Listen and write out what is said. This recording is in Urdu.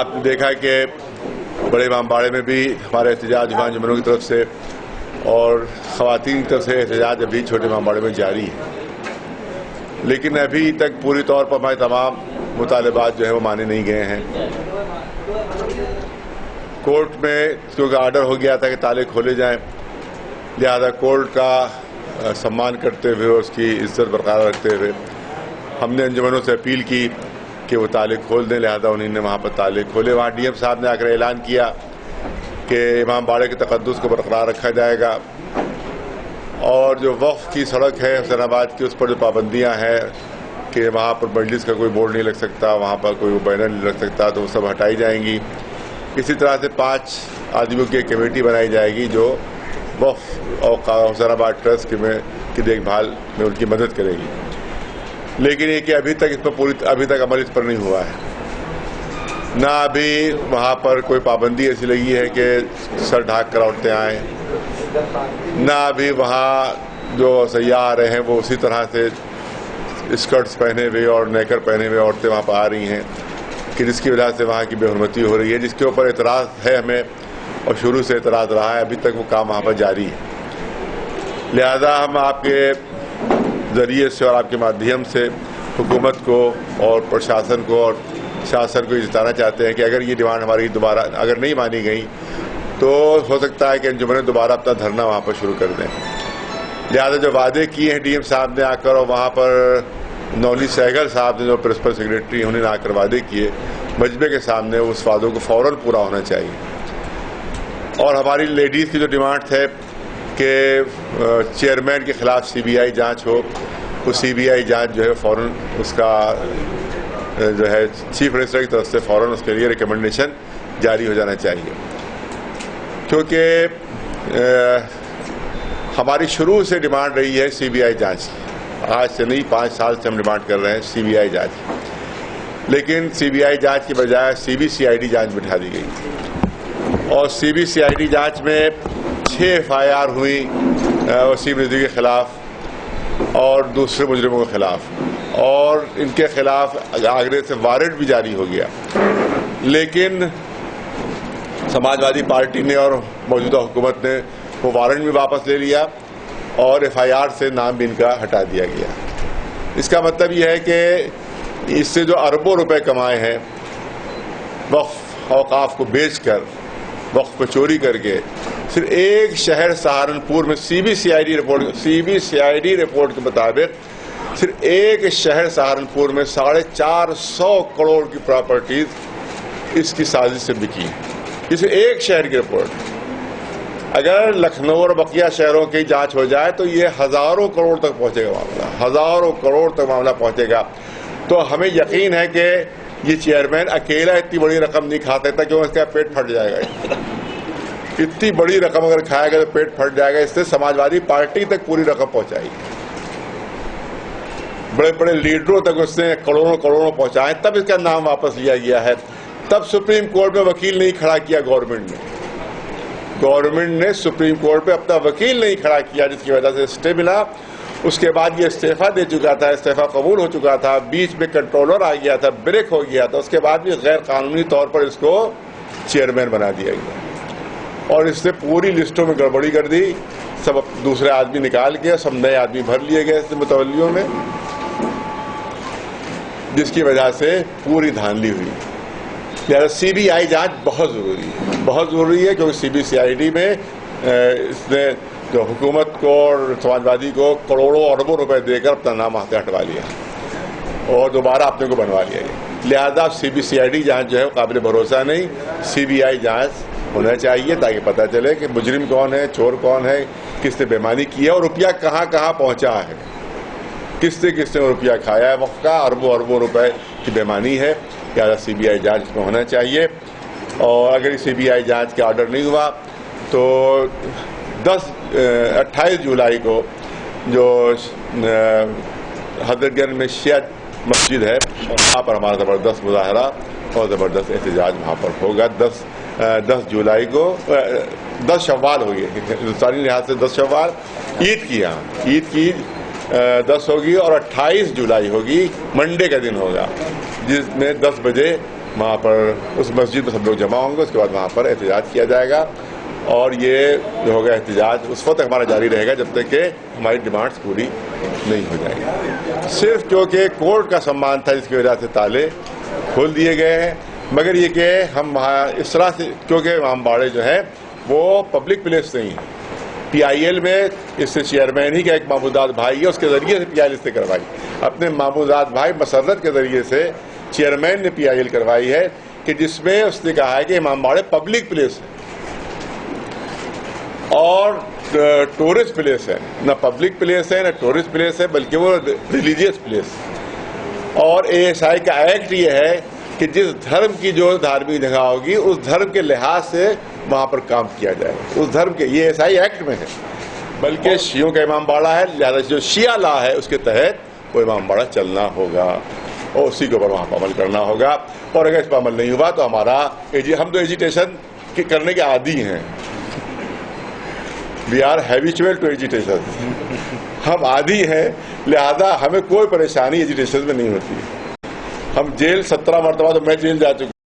آپ نے دیکھا کہ بڑے امام باڑے میں بھی ہمارا احتجاج ہوا انجمنوں کی طرف سے، اور خواتین کی طرف سے احتجاج ابھی چھوٹے امام باڑے میں جاری ہے، لیکن ابھی تک پوری طور پر ہمارے تمام مطالبات جو ہیں وہ مانے نہیں گئے ہیں۔ کورٹ میں کیونکہ آرڈر ہو گیا تھا کہ تالے کھولے جائیں، لہذا کورٹ کا سمان کرتے ہوئے، اس کی عزت برقرار رکھتے ہوئے ہم نے انجمنوں سے اپیل کی کہ وہ تالے کھول دیں، لہذا انہوں نے وہاں پر تالے کھولے۔ وہاں ڈی ایم صاحب نے آ کر اعلان کیا کہ امام باڑے کے تقدس کو برقرار رکھا جائے گا، اور جو وقف کی سڑک ہے حسین آباد کی، اس پر جو پابندیاں ہیں کہ وہاں پر مجلس کا کوئی بورڈ نہیں لگ سکتا، وہاں پر کوئی بینر نہیں لگ سکتا، تو وہ سب ہٹائی جائیں گی۔ اسی طرح سے 5 آدمیوں کی ایک کمیٹی بنائی جائے گی جو وقف اور حسین آباد ٹرسٹ کی دیکھ بھال میں ان کی مدد کرے گی، لیکن یہ کہ ابھی تک ابھی تک عمل اس پر نہیں ہوا ہے۔ نہ ابھی وہاں پر کوئی پابندی ایسی لگی ہے کہ سر ڈھانک کر عورتیں آئیں، نہ ابھی وہاں جو سیاح آ رہے ہیں وہ اسی طرح سے اسکرٹس پہنے ہوئے اور نیکر پہنے ہوئے عورتیں وہاں پر آ رہی ہیں کہ جس کی وجہ سے وہاں کی بے حرمتی ہو رہی ہے، جس کے اوپر اعتراض ہے ہمیں، اور شروع سے اعتراض رہا ہے، ابھی تک وہ کام وہاں پر جاری ہے۔ لہذا ہم آپ کے ذریعے سے اور آپ کے مادھیم سے حکومت کو اور پرشاسن کو اور شاسن کو یہ جتانا چاہتے ہیں کہ اگر یہ ڈیمانڈ ہماری دوبارہ اگر نہیں مانی گئی تو ہو سکتا ہے کہ انجمنیں دوبارہ اپنا دھرنا وہاں پر شروع کر دیں۔ لہذا جو وعدے کیے ہیں ڈی ایم صاحب نے آ کر، اور وہاں پر نولی سہگل صاحب نے جو پرنسپل سیکریٹری انہوں نے آ کر وعدے کیے مجمع کے سامنے، اس وعدوں کو فوراً پورا ہونا چاہیے۔ اور ہماری لیڈیز کی جو ڈیمانڈ ہے کہ چیئرمین کے خلاف سی بی آئی جانچ ہو، وہ سی بی آئی جانچ جو ہے فوراً اس کا جو ہے چیف منسٹر کی طرف سے فوراً اس کے لیے ریکمنڈیشن جاری ہو جانا چاہیے، کیونکہ ہماری شروع سے ڈیمانڈ رہی ہے سی بی آئی جانچ کی۔ آج سے نہیں، 5 سال سے ہم ڈیمانڈ کر رہے ہیں سی بی آئی جانچ، لیکن سی بی آئی جانچ کی بجائے سی بی سی آئی ڈی جانچ بٹھا دی گئی، اور سی بی سی آئی ڈی جانچ میں 6 FIR ہوئی وسیم رضوی کے خلاف اور دوسرے مجرموں کے خلاف، اور ان کے خلاف آگرے سے وارنٹ بھی جاری ہو گیا، لیکن سماج وادی پارٹی نے اور موجودہ حکومت نے وہ وارنٹ بھی واپس لے لیا، اور FIR سے نام بھی ان کا ہٹا دیا گیا۔ اس کا مطلب یہ ہے کہ اس سے جو اربوں روپے کمائے ہیں وقف اوقاف کو بیچ کر، وقف کو چوری کر کے، صرف ایک شہر سہارنپور میں C B C I D report کے مطابق صرف ایک شہر سہارنپور میں 450 کروڑ کی پراپرٹیز اس کی سازش سے بکی، اس ایک شہر کی رپورٹ۔ اگر لکھنؤ اور بقیہ شہروں کی جانچ ہو جائے تو یہ ہزاروں کروڑ تک پہنچے گا معاملہ، ہزاروں کروڑ تک معاملہ پہنچے گا۔ تو ہمیں یقین ہے کہ یہ چیئرمین اکیلا اتنی بڑی رقم نہیں کھا سکتا، کیونکہ اس کا پیٹ پھٹ جائے گا۔ اتنی بڑی رقم اگر کھائے گا تو پیٹ پھٹ جائے گا، اس سے سماج وادی پارٹی تک پوری رقم پہنچائی گی، بڑے بڑے لیڈروں تک اس نے کروڑوں کروڑوں پہنچائے، تب اس کا نام واپس لیا گیا ہے۔ تب سپریم کورٹ میں وکیل نہیں کھڑا کیا گورنمنٹ نے سپریم کورٹ پہ اپنا وکیل نہیں کھڑا کیا، جس کی وجہ سے اسٹے ملا۔ اس کے بعد یہ استعفیٰ دے چکا تھا، استعفیٰ قبول ہو چکا تھا، بیچ میں کنٹرولر آ گیا تھا، بریک ہو گیا تھا، اس کے بعد بھی غیر قانونی طور پر اس کو چیئرمین بنا دیا گیا، اور اس نے پوری لسٹوں میں گڑبڑی کر دی، سب دوسرے آدمی نکال کے سب نئے آدمی بھر لیے گئے اس متولیوں میں، جس کی وجہ سے پوری دھاندلی ہوئی۔ لہٰذا سی بی آئی جانچ بہت ضروری ہے، کیونکہ سی بی سی آئی ڈی میں اس نے جو حکومت کو اور سماج وادی کو کروڑوں اربوں روپے دے کر اپنا نام ہاتھ ہٹوا لیا اور دوبارہ اپنے کو بنوا لیا گیا۔ لہذا سی بی سی آئی ڈی جانچ جو ہے قابل بھروسہ نہیں، سی بی آئی جانچ ہونا چاہیے تاکہ پتہ چلے کہ مجرم کون ہے، چور کون ہے، کس نے بےمانی کی ہے، اور روپیہ کہاں کہاں پہنچا ہے، کس نے روپیہ کھایا ہے وقف کا، اربوں روپے کی بےمانی ہے۔ لہٰذا سی بی آئی جانچ میں ہونا چاہیے، اور اگر سی بی آئی جانچ کا آرڈر نہیں ہوا تو 28 جولائی کو جو حضرت گنج میں شیعہ مسجد ہے وہاں پر ہمارا زبردست مظاہرہ اور زبردست احتجاج وہاں پر ہوگا۔ 10 جولائی کو 10 شوال ہوگی، ہندوستانی لحاظ سے 10 شوال عید کی 10 ہوگی، اور 28 جولائی ہوگی، منڈے کا دن ہوگا، جس میں 10 بجے وہاں پر اس مسجد میں سب لوگ جمع ہوں گے، اس کے بعد وہاں پر احتجاج کیا جائے گا، اور یہ جو ہوگا احتجاج اس وقت تک ہمارا جاری رہے گا جب تک کہ ہماری ڈیمانڈز پوری نہیں ہو جائیں گی۔ صرف کیونکہ کورٹ کا سامان تھا جس کی وجہ سے تالے کھول دیے گئے ہیں، مگر یہ کہ ہم وہاں اس طرح سے، کیونکہ امام باڑے جو ہے وہ پبلک پلیس نہیں ہے، پی آئی ایل میں اس سے چیئرمین ہی کا ایک محمودات بھائی ہے، اس کے ذریعے سے پی آئی ایل اس نے کروائی، اپنے محمودات بھائی مسرت کے ذریعے سے چیئرمین نے پی آئی ایل کروائی ہے، کہ جس میں اس نے کہا ہے کہ امام باڑے پبلک پلیس ہے اور ٹورسٹ پلیس ہے، نہ پبلک پلیس ہے نہ ٹورسٹ پلیس ہے، بلکہ وہ ریلیجیس پلیس۔ اور اے ایس آئی کا ایکٹ یہ ہے کہ جس دھرم کی جو دھارمک جگہ ہوگی اس دھرم کے لحاظ سے وہاں پر کام کیا جائے، اس دھرم کے، یہ ایس آئی ایکٹ میں ہے، بلکہ شیعوں کا امام باڑہ ہے، لہذا جو شیعہ لا ہے اس کے تحت وہ امام باڑہ چلنا ہوگا اور اسی کے اوپر وہاں پر عمل کرنا ہوگا، اور اگر اس پر عمل نہیں ہوا تو ہمارا ہم تو ایجیٹیشن کرنے کے عادی ہیں، we are habitual to agitation, ہم عادی ہیں، لہذا ہمیں کوئی پریشانی ایجیٹیشن میں نہیں ہوتی۔ ہم جیل 17 مرتبہ، تو میں جیل جا چکا